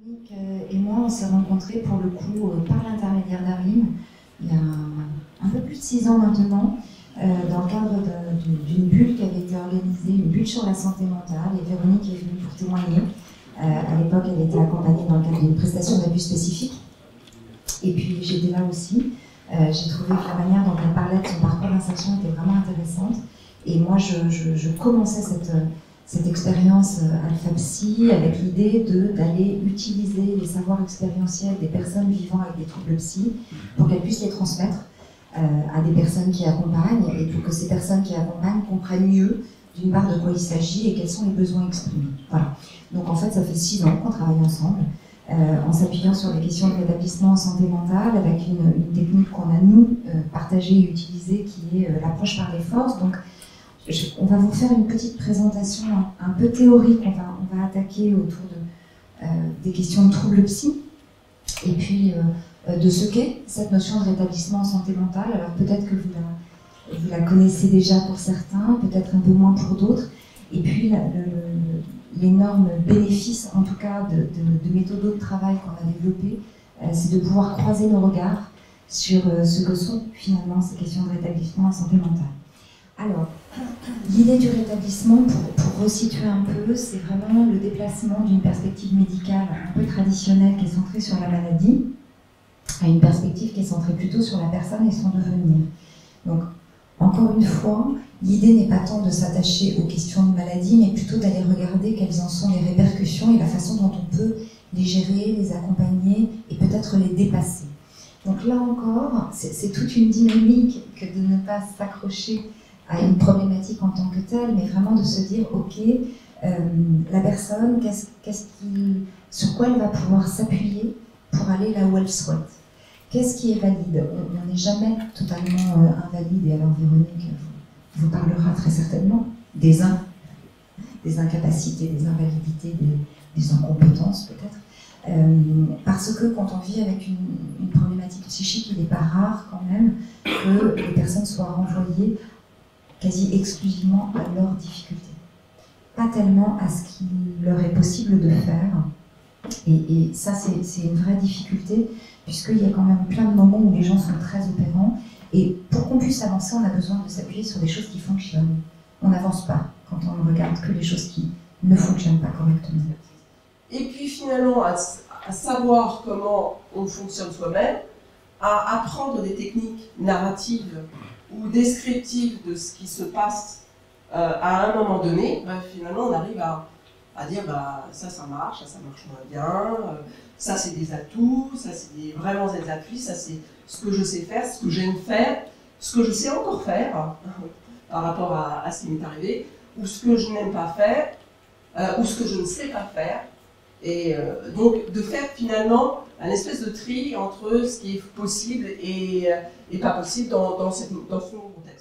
Véronique et moi, on s'est rencontrés pour le coup par l'intermédiaire d'Arim, il y a un peu plus de 6 ans maintenant, dans le cadre d'une bulle qui avait été organisée, une bulle sur la santé mentale, et Véronique est venue pour témoigner. À l'époque, elle était accompagnée dans le cadre d'une prestation d'abus spécifique. Et puis j'étais là aussi. J'ai trouvé que la manière dont elle parlait de son parcours d'insertion était vraiment intéressante. Et moi, je commençais cette expérience Alpha-Psy avec l'idée d'aller utiliser les savoirs expérientiels des personnes vivant avec des troubles psy pour qu'elles puissent les transmettre à des personnes qui accompagnent et pour que ces personnes qui accompagnent comprennent mieux d'une part de quoi il s'agit et quels sont les besoins exprimés. Voilà. Donc en fait, ça fait 6 ans qu'on travaille ensemble en s'appuyant sur les questions de rétablissement en santé mentale avec une technique qu'on a nous partagée et utilisée qui est l'approche par les forces. Donc on va vous faire une petite présentation un peu théorique, on va attaquer autour des questions de troubles psy, et puis de ce qu'est cette notion de rétablissement en santé mentale. Alors peut-être que vous la connaissez déjà pour certains, peut-être un peu moins pour d'autres, et puis l'énorme bénéfice, en tout cas, de méthodes de travail qu'on a développées, c'est de pouvoir croiser nos regards sur ce que sont finalement ces questions de rétablissement en santé mentale. Alors, l'idée du rétablissement, pour resituer un peu, c'est vraiment le déplacement d'une perspective médicale un peu traditionnelle qui est centrée sur la maladie à une perspective qui est centrée plutôt sur la personne et son devenir. Donc, encore une fois, l'idée n'est pas tant de s'attacher aux questions de maladie, mais plutôt d'aller regarder quelles en sont les répercussions et la façon dont on peut les gérer, les accompagner et peut-être les dépasser. Donc là encore, c'est toute une dynamique que de ne pas s'accrocher à une problématique en tant que telle, mais vraiment de se dire, ok, la personne, sur quoi elle va pouvoir s'appuyer pour aller là où elle souhaite. Qu'est-ce qui est valide? On n'est jamais totalement invalide, et alors Véronique vous parlera très certainement des incapacités, des invalidités, des incompétences peut-être, parce que quand on vit avec une problématique psychique, il n'est pas rare quand même que les personnes soient renvoyées quasi exclusivement à leurs difficultés, pas tellement à ce qu'il leur est possible de faire. Et ça, c'est une vraie difficulté, puisqu'il y a quand même plein de moments où les gens sont très opérants, et pour qu'on puisse avancer, on a besoin de s'appuyer sur des choses qui fonctionnent. On n'avance pas quand on ne regarde que les choses qui ne fonctionnent pas correctement. Et puis finalement, à savoir comment on fonctionne soi-même, à apprendre des techniques narratives ou descriptives de ce qui se passe à un moment donné, finalement on arrive à dire ça marche, ça marche moins bien, ça c'est des atouts, ça c'est vraiment des appuis, ça c'est ce que je sais faire, ce que j'aime faire, ce que je sais encore faire par rapport à ce qui m'est arrivé, ou ce que je n'aime pas faire, ou ce que je ne sais pas faire. Et donc de faire finalement un espèce de tri entre ce qui est possible et pas possible dans ce contexte.